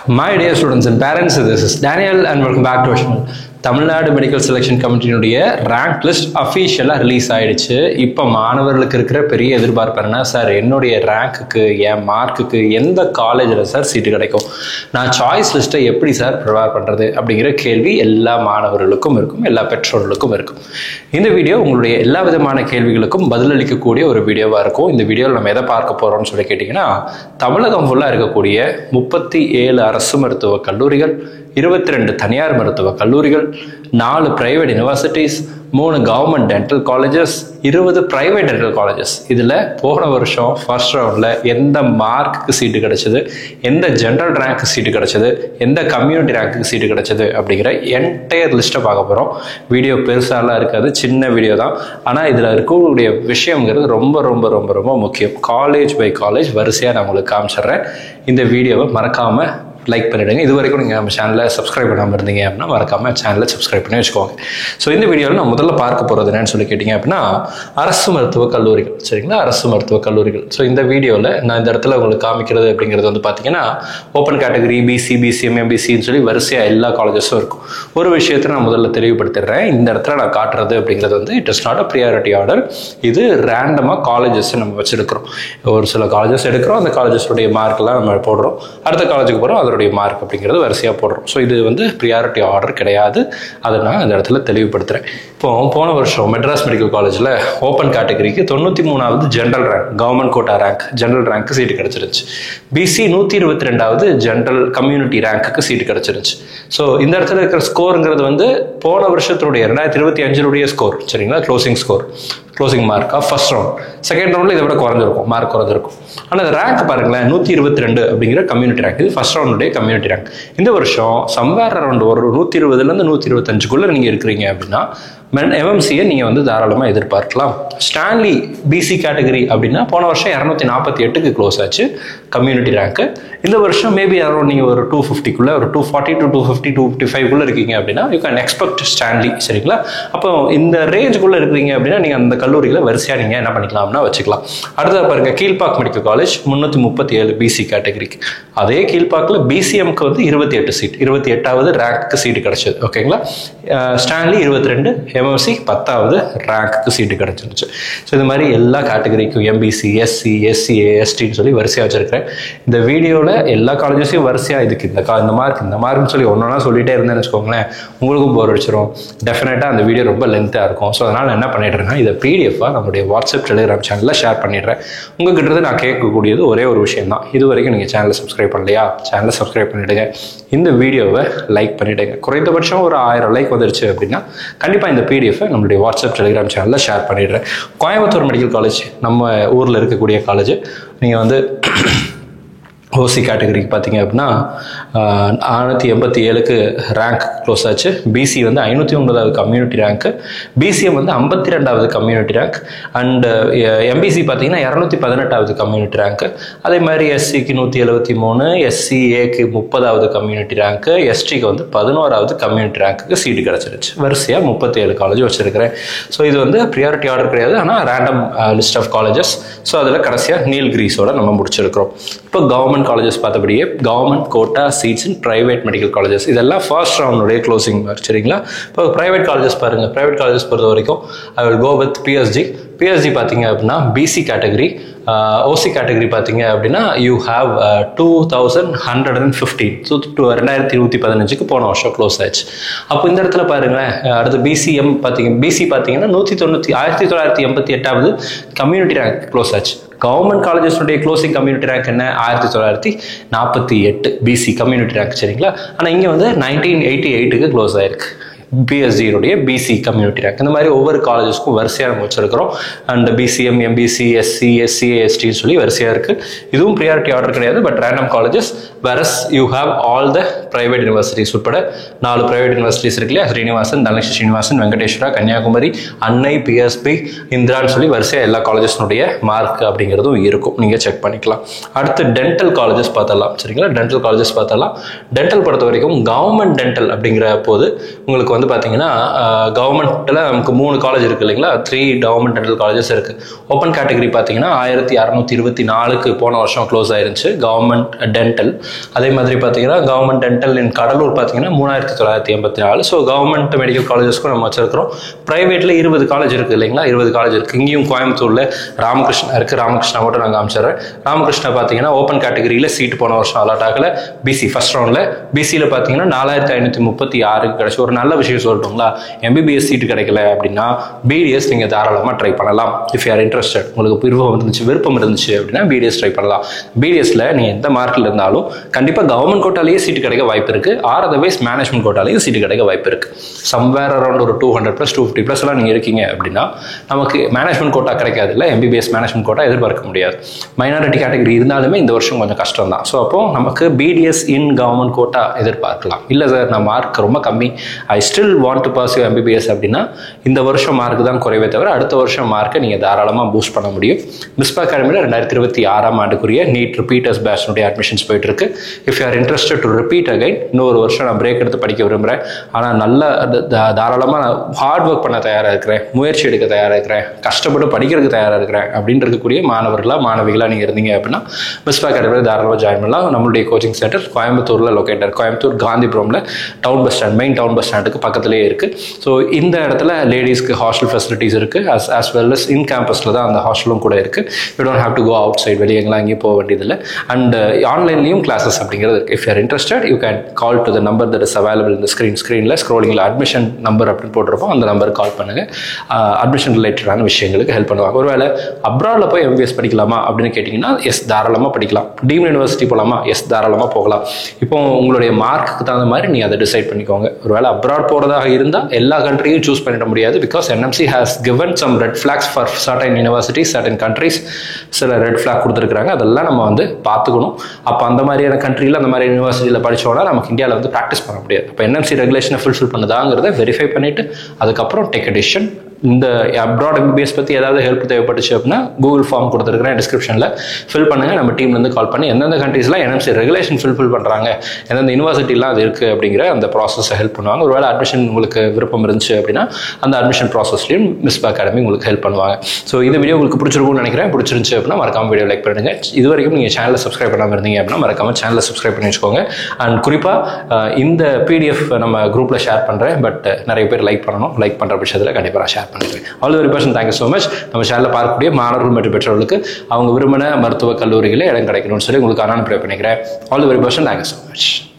My dear students and parents, this is Daniel and welcome back to our channel. Tamil Nadu medical selection கமிட்டியினுடைய rank list அஃபீஷியலாக release ஆகிடுச்சு. இப்போ மாணவர்களுக்கு இருக்கிற பெரிய எதிர்பார்ப்பு என்ன சார், என்னுடைய ரேங்க்குக்கு என் மார்க்குக்கு எந்த காலேஜில் சார் சீட்டு கிடைக்கும், நான் சாய்ஸ் லிஸ்ட்டை எப்படி சார் ப்ரிப்பேர் பண்ணுறது அப்படிங்கிற கேள்வி எல்லா மாணவர்களுக்கும் இருக்கும், எல்லா பெற்றோர்களுக்கும் இருக்கும். இந்த வீடியோ உங்களுடைய எல்லா விதமான கேள்விகளுக்கும் பதிலளிக்கக்கூடிய ஒரு வீடியோவாக இருக்கும். இந்த வீடியோவில் நம்ம எதை பார்க்க போகிறோம்னு சொல்லி கேட்டிங்கன்னா, தமிழகம் ஃபுல்லாக இருக்கக்கூடிய 37 அரசு மருத்துவக் கல்லூரிகள், 22 தனியார் மருத்துவக் கல்லூரிகள், 4 private universities, 3 government dental colleges, 20 private dental colleges. இதில் போன வருஷம் ஃபர்ஸ்ட் ரவுண்டில் எந்த மார்க்குக்கு சீட்டு கிடைச்சது, எந்த ஜென்ரல் ரேங்க்கு சீட்டு கிடைச்சது, எந்த கம்யூனிட்டி ரேங்க்குக்கு சீட்டு கிடைச்சது அப்படிங்கிற என்டையர் லிஸ்ட்டை பார்க்க போகிறோம். வீடியோ பெருசாலாம் இருக்காது, சின்ன வீடியோ தான். ஆனால் இதில் இருக்கக்கூடிய விஷயங்கிறது ரொம்ப ரொம்ப ரொம்ப ரொம்ப முக்கியம். காலேஜ் பை காலேஜ் வரிசையாக நான் உங்களுக்கு காமிச்சிட்றேன். இந்த வீடியோவை மறக்காமல் லைக் பண்ணிவிடுங்க. இது வரைக்கும் நீங்கள் நம்ம சேனலில் சப்ஸ்கிரைப் பண்ணாமல் இருந்தீங்க அப்படின்னா மறக்காமல் சேனலை சப்ஸ்கிரைப் பண்ணி வச்சுக்கோங்க. ஸோ இந்த வீடியோவில் நான் முதல்ல பார்க்க போகிறது என்னன்னு சொல்லி கேட்டிங்க அப்படின்னா, அரசு மருத்துவக் கல்லூரிகள். சரிங்களா, அரசு மருத்துவக் கல்லூரிகள். ஸோ இந்த வீடியோவில் நான் இந்த இடத்துல உங்களுக்கு காமிக்கிறது அப்படிங்கிறது வந்து பார்த்தீங்கன்னா, ஓப்பன் கேட்டகரி, பிசி, பிசிஎம், எம்பிசின்னு சொல்லி வரிசையாக எல்லா காலேஜஸும் இருக்கும். ஒரு விஷயத்தை நான் முதல்ல தெளிவுபடுத்திடுறேன். இந்த இடத்துல நான் காட்டுறது அப்படிங்கிறது வந்து it is not a priority order. இது ரேண்டமாக காலேஜஸ் நம்ம வச்சுருக்கிறோம். ஒரு சில காலேஜஸ் எடுக்கிறோம், அந்த காலேஜஸுடைய மார்க்கெல்லாம் நம்ம போடுறோம். அடுத்த காலேஜுக்கு போகிறோம், அதோடைய மார்க் அப்படிங்கிறது வரிசையாக போடுறோம். ஸோ இது வந்து ப்ரியாரிட்டி ஆர்டர் கிடையாது. அதை நான் இந்த இடத்துல தெளிவுபடுத்துகிறேன். இப்போ போன வருஷம் மெட்ராஸ் மெடிக்கல் காலேஜில் ஓப்பன் கேட்டகரிக்கு 93வது general rank, government quota rank, general ரேங்க்கு சீட்டு கிடச்சிருச்சு. பிசி 122வது ஜென்ரல் கம்யூனிட்டி ரேங்க்குக்கு சீட்டு கிடச்சிருச்சு. ஸோ இந்த இடத்துல இருக்கிற ஸ்கோருங்கிறது வந்து போன வருஷத்தினுடைய 2025 ஸ்கோர். சரிங்களா, closing mark of first round. Second ரவுண்டில் இதை விட குறைஞ்சிருக்கும், மார்க் குறைஞ்சிருக்கும். ஆனால் அந்த ரேங்க் பாருங்களேன், 122 அப்படிங்கிற கம்யூனிட்டி ரேங்க். இது ஃபர்ஸ்ட் ரவுண்டுடைய கம்யூனிட்டி ரேங்க். இந்த வருஷம் சம்வேர் அரௌண்ட் ஒரு 120லேருந்து 125க்குள்ளே நீங்கள் இருக்கிறீங்க அப்படின்னா எம்எம்சியை நீங்கள் வந்து தாராளமாக எதிர்பார்க்கலாம். ஸ்டான்லி பிசி கேட்டகரி அப்படின்னா போன வருஷம் 248க்கு க்ளோஸ் ஆச்சு கம்யூனிட்டி ரேங்க்கு. இந்த வருஷம் மேபி அரௌண்ட் நீங்கள் ஒரு 250க்குள்ளே, ஒரு 240 to 250, 255க்குள்ளே இருக்கீங்க அப்படின்னா யூ கேன் எக்ஸ்பெக்ட் ஸ்டான்லி. சரிங்களா, அப்போ இந்த ரேஞ்சுக்குள்ளே இருக்கிறீங்க அப்படின்னா நீங்கள் அந்த கல்லூரிகளை வரிசையாக நீங்கள் என்ன பண்ணிக்கலாம்னா வச்சுக்கலாம். அடுத்தது பாருங்க, கீழ்பாக் மெடிக்கல் காலேஜ் 337 பிசி கேட்டகரிக்கு. அதே கீழ்பாக்கில் பிசிஎம்க்கு வந்து 28 சீட், 28வது ரேங்க்கு சீட்டு கிடச்சிது. ஓகேங்களா, ஸ்டான்லி 22, எம்எம்சி 10வது ரேங்க்கு சீட்டு கிடச்சிருச்சு. ஸோ இது மாதிரி எல்லா கேட்டகரிக்கும் எம்பிசி, எஸ்சி, எஸ்சிஏ, எஸ்டின்னு சொல்லி வரிசையாக வச்சுருக்கிறேன். இந்த வீடியோவில் எல்லா காலேஜஸையும் வரிசையாக இதுக்கு இந்த மார்க்னு சொல்லி ஒன்றா சொல்லிகிட்டே இருந்தேன்னு வச்சுக்கோங்களேன், உங்களுக்கும் போர் அடிச்சிடும். டெஃபினட்டாக அந்த வீடியோ ரொம்ப லென்த்தாக இருக்கும். ஸோ அதனால் என்ன பண்ணிடுறேன்னா, இதை பிடிஎஃபாக நம்மளுடைய வாட்ஸ்அப், டெலிகிராம் சேனலில் ஷேர் பண்ணிடுறேன். உங்கள்கிட்ட நான் கேட்கக்கூடியது ஒரே ஒரு விஷயம் தான். இது வரைக்கும் நீங்கள் சேனலை சப்ஸ்கிரைப் பண்ணலையா, சேனலை சப்ஸ்கிரைப் பண்ணிவிடுங்க. இந்த வீடியோவை லைக் பண்ணிவிடுங்க. குறைந்தபட்சம் ஒரு 1000 லைக் வந்துருச்சு அப்படின்னா கண்டிப்பாக இந்த பிடிஎஃபை நம்மளுடைய வாட்ஸ்அப், டெலிகிராம் சேனலில் ஷேர் பண்ணிடுறேன். கோயம்புத்தூர் மெடிக்கல் காலேஜ் நம்ம ஊரில் இருக்கக்கூடிய காலேஜ். நீங்கள் வந்து ஓசி கேட்டகரிக்கு பார்த்தீங்க அப்படின்னா 487க்கு ரேங்க் க்ளோஸ் ஆச்சு. பிசி வந்து 509வது கம்யூனிட்டி ரேங்க்கு, பிசிஎம் வந்து 52வது கம்யூனிட்டி ரேங்க், அண்ட் எம்பிசி பார்த்தீங்கன்னா 218வது கம்யூனிட்டி ரேங்க்கு. அதே மாதிரி எஸ்சிக்கு 173, எஸ்சிஏக்கு 30வது கம்யூனிட்டி ரேங்க்கு, எஸ்டிக்கு வந்து 11வது கம்யூனிட்டி ரேங்க்குக்கு சீட்டு கிடச்சிருச்சு. வரிசையாக 37 காலேஜ் வச்சுருக்கிறேன். ஸோ இது வந்து ப்ரியாரிட்டி ஆர்டர் கிடையாது, ஆனால் random list of colleges. So அதில் கடைசியாக நீல்கிரிஸோட நம்ம முடிச்சிருக்கிறோம். இப்போ கவர்மெண்ட் காலேஜஸ் பார்த்தபடியே government quota seats in private medical colleges, இதெல்லாம் ஃபர்ஸ்ட் ரவுண்டுடைய க்ளோசிங் மார்க். சரிங்களா, இப்போ பிரைவேட் காலேஜஸ் பாருங்கள். பிரைவேட் காலேஜஸ் பொறுத்த வரைக்கும் I will go with PSG பார்த்தீங்க அப்படின்னா பிசி கேட்டகரி. ஓசி கேட்டகரி பார்த்தீங்க அப்படின்னா யூ ஹாவ் 2115. ஸோ 2015க்கு போன வருஷம் க்ளோஸ் ஆச்சு. அப்போ இந்த இடத்துல பாருங்களேன், அடுத்து பிசிஎம் பிசி பார்த்தீங்கன்னா 1988வது கம்யூனிட்டி ரேங்க் க்ளோஸ் ஆச்சு. கவர்மெண்ட் காலேஜஸ்னுடைய க்ளோசிங் கம்யூனிட்டி ரேங்க் என்ன, 1948 பிசி கம்யூனிட்டி ரேங்க். சரிங்களா, ஆனால் இங்கே வந்து 1988க்கு க்ளோஸ் ஆயிருக்கு பிஎஸ்ஜியினுடைய பிசி கம்யூனிட்டி ரேங்க். இந்த மாதிரி ஒவ்வொரு காலேஜஸ்க்கும் வரிசையாக நம்ம வச்சுருக்கிறோம். And BCM, MBC, SC, SCA, எஸ்டின்னு சொல்லி வரிசையாக இருக்குது. இதுவும் ப்ரியாரிட்டி ஆர்டர் கிடையாது, but random colleges. whereas you have all the private universities உட்பட 4 private universities இருக்கு இல்லையா, ஸ்ரீனிவாசன், தனலட்சுமி ஸ்ரீனிவாசன், வெங்கடேஸ்வரா, கன்னியாகுமரி, அன்னை, பிஎஸ்பி, இந்திரான்னு சொல்லி வரிசையாக எல்லா காலேஜஸ்னுடைய மார்க் அப்படிங்கிறதும் இருக்கும். நீங்கள் செக் பண்ணிக்கலாம். அடுத்து டென்டல் காலேஜஸ் பார்த்தலாம். சரிங்களா, டென்டல் காலேஜஸ் பார்த்தலாம். டென்டல் பொறுத்த வரைக்கும் கவர்மெண்ட் டென்டல் அப்படிங்கிற போது உங்களுக்கு வந்து பார்த்தீங்கன்னா கவர்மெண்ட்டில் நமக்கு 3 காலேஜ் இருக்குது இல்லைங்களா, 3 கவர்மெண்ட் டென்டல் காலேஜஸ் இருக்குது. ஓப்பன் கேட்டகரி பார்த்தீங்கன்னா 1624 போன வருஷம் க்ளோஸ் ஆயிருந்துச்சு கவர்மெண்ட் டென்டல். அதே மாதிரி பார்த்தீங்கன்னா கவர்மெண்ட் டென்டல் இன் கடலூர் பார்த்தீங்கன்னா 3984. ஸோ கவர்மெண்ட் மெடிக்கல் காலேஜஸ்க்கும் நம்ம வச்சிருக்கிறோம். ப்ரைவேட்டில் 20 காலேஜ் இருக்குது இல்லைங்களா, 20 காலேஜ் இருக்குது. இங்கேயும் கோயம்புத்தூரில் ராமகிருஷ்ணா இருக்குது. ராமகிருஷ்ணா மட்டும் நான் காமிச்சிடுறேன். ராமகிருஷ்ணா பார்த்தீங்கன்னா ஓப்பன் கேட்டகரியில் சீட் போன வருஷம் அலாட் ஆகலை. பிசி ஃபர்ஸ்ட் ரவுண்டில், பிசியில் பார்த்தீங்கன்னா 4536 கிடைச்சி. ஒரு நல்ல விஷயம் சொல்லட்டுங்களா, எம்பிபிஎஸ் சீட்டு கிடைக்கல அப்படின்னா பிடிஎஸ் நீங்கள் தாராளமாக ட்ரை பண்ணலாம். இஃப் யூ ஆர் இன்ட்ரெஸ்டட், உங்களுக்கு விருப்பம் இருந்துச்சு அப்படின்னா பிடிஎஸ் ட்ரை பண்ணலாம். பிடிஎஸ்ல நீங்கள் எந்த மார்க்கில் இருந்தாலும் கண்டிப்பாக கவர்மெண்ட் கோட்டாலேயே சீட்டு கிடைக்க வாய்ப்பு இருக்குது. ஆர் அதர்வைஸ் மேனேஜ்மெண்ட் கோட்டாலேயும் சீட்டு கிடைக்க வாய்ப்பு இருக்குது. சம்வேர் அரௌண்ட் ஒரு 200+, 250+ எல்லாம் நீங்கள் இருக்கீங்க அப்படின்னா நமக்கு மேனேஜ்மெண்ட் கோட்டா கிடைக்காது இல்லை, எம்பிபிஎஸ் மேனேஜ்மெண்ட் கோட்டா எதிர்பார்க்க முடியாது. மைனாரிட்டி கேட்டகரி இருந்தாலுமே இந்த வருஷம் கொஞ்சம் கஷ்டம் தான். ஸோ அப்போ நமக்கு பிடிஎஸ் இன் கவர்மெண்ட் கோட்டா எதிர்பார்க்கலாம். இல்லை சார் நான் மார்க் ரொம்ப கம்மி, I still want to pursue MBBS அப்படின்னா இந்த வருஷம் மார்க் தான் குறைவே தவிர அடுத்த வருஷம் மார்க்கை நீங்கள் தாராளமாக பூஸ்ட் பண்ண முடியும். மிஸ்பா அகாடமியில் 2026 ஆண்டுக்குரிய நீட் ரிப்பீட்டர்ஸ் பேட்ச்னுடைய அட்மிஷன்ஸ் போயிட்டு இருக்கு. If you are interested to repeat again, இன்னொரு வருஷம் நான் பிரேக் எடுத்து படிக்க விரும்புகிறேன், ஆனால் நல்ல தாராளமாக நான் ஹார்ட் ஒர்க் பண்ண தயாராக இருக்கிறேன், முயற்சி எடுக்க தயாராக இருக்கிறேன், கஷ்டப்பட்டு படிக்கிறதுக்கு தயாராக இருக்கிறேன் அப்படின்னு இருக்கக்கூடிய மாணவிகளாக நீங்கள் இருந்தீங்க அப்படின்னா மிஸ்பா அகாடமியில் தாராளமாக ஜாயின் பண்ணலாம். நம்மளுடைய கோச்சிங் சென்டர் கோயம்புத்தூரில் லொக்கேட்டர், கோயம்புத்தூர் காந்திபுரமில் town bus stand, main town bus ஸ்டாண்டுக்கு பக்கத்துலேயே இருக்குது. ஸோ இந்த இடத்துல லேடிஸ்க்கு ஹாஸ்டல் ஃபெசிலிட்டிஸ் இருக்குது. as well as இன் கேம்பஸில் தான் அந்த ஹாஸ்டலும் கூட இருக்குது. You don't have to go outside, வெளியே எங்கெல்லாம் எங்கேயும் போக வேண்டியதில்லை. அண்ட் ஆன்லைன்லேயும் கிளாஸஸ் அப்படிங்கிறது இருக்குது. If you are interested you can call to the number that is available இந்த ஸ்க்ரீனில் ஸ்க்ரோலிங்கில் அட்மிஷன் நம்பர் அப்படின்னு போட்டிருப்போம். அந்த நம்பருக்கு கால் பண்ணுங்கள். அட்மிஷன் ரிலேட்டடான விஷயங்களுக்கு ஹெல்ப் பண்ணுவாங்க. ஒருவேளை அப்ராடில் போய் எம்பிபிஎஸ் படிக்கலாமா அப்படின்னு கேட்டிங்கன்னா எஸ் தாராளமாக படிக்கலாம். டீம்டு யூனிவர்சிட்டி போகலாமா, எஸ் தாராளமாக போகலாம். இப்போ உங்களுடைய மார்க்குக்கு தகுந்த மாதிரி நீங்கள் அதை டிசைட் பண்ணிக்கோங்க. ஒருவேளை அப்ராட் போகிறதாக இருந்தால் எல்லா கண்ட்ரியும் சூஸ் பண்ணிட முடியாது. Because NMC has given some red flags for certain universities, certain countries. சில ரெட் ஃபிளாக் கொடுத்துருக்காங்க, அதெல்லாம் நம்ம வந்து பார்த்துக்கணும். அப்போ அந்த மாதிரியான கண்ட்ரியில் அந்த மாதிரி யூனிவர்சிட்டியில் படித்தோன்னா நமக்கு இந்தியாவில் வந்து ப்ராக்டிஸ் பண்ண முடியாது. அப்போ NMC ரெகுலேஷனை ஃபுல்ஃபில் பண்ணுதாங்கிறத வெரிஃபை பண்ணிவிட்டு அதுக்கப்புறம் டேக் அ டிசிஷன். இந்த அப்ராட் எம்பிபிஎஸ் பற்றி ஏதாவது ஹெல்ப் தேவைப்பட்டுச்சு அப்படின்னா கூகுள் ஃபார்ம் கொடுத்துருக்கிறேன் டிஸ்கிரிப்ஷனில், ஃபில் பண்ணுங்கள். நம்ம டீம்லேருந்து கால் பண்ணி எந்தெந்த கண்ட்ரீஸ்லாம் NMC ரெகுலேஷன் ஃபுல்ஃபில் பண்ணுறாங்க, எந்தெந்த யூனிவர்சிட்டிலாம் அது இருக்குது அப்படிங்கிற அந்த ப்ராசஸை ஹெல்ப் பண்ணுவாங்க. ஒருவேளை அட்மிஷன் உங்களுக்கு விருப்பம் இருந்துச்சு அப்படின்னா அந்த அட்மிஷன் ப்ராசஸ்லையும் மிஸ்பா அகாடமி உங்களுக்கு ஹெல்ப் பண்ணுவாங்க. ஸோ இந்த வீடியோ உங்களுக்கு பிடிச்சிருக்கும்னு நினைக்கிறேன். பிடிச்சிருந்துச்சு அப்படின்னா மறக்காம வீடியோ லைக் பண்ணுங்க. இது வரைக்கும் நீங்கள் சேனலை சப்ஸ்கிரைப் பண்ணாமல் இருந்தீங்க அப்படின்னா மறக்காம சேனலை சப்ஸ்கிரைப் பண்ணி வச்சுக்கோங்க. அண்ட் குறிப்பாக இந்த PDF நம்ம குரூப்பில் ஷேர் பண்ணுறேன். பட் நிறைய பேர் லைக் பண்ணணும். லைக் பண்ணுற பட்சத்தில் கண்டிப்பாக நான் ஷேர் பண்ணிடுவேன். All very person thank you so much. நம்ம சேனலில் பார்க்கக்கூடிய மாணவர்கள் மற்றும் பெற்றோர்களுக்கு அவங்க விரும்பின மருத்துவக் கல்லூரிகளில் இடம் கிடைக்கணும்னு சொல்லி உங்களுக்கு அனுப்பி பண்ணிக்கிறேன். All very person thank you so much.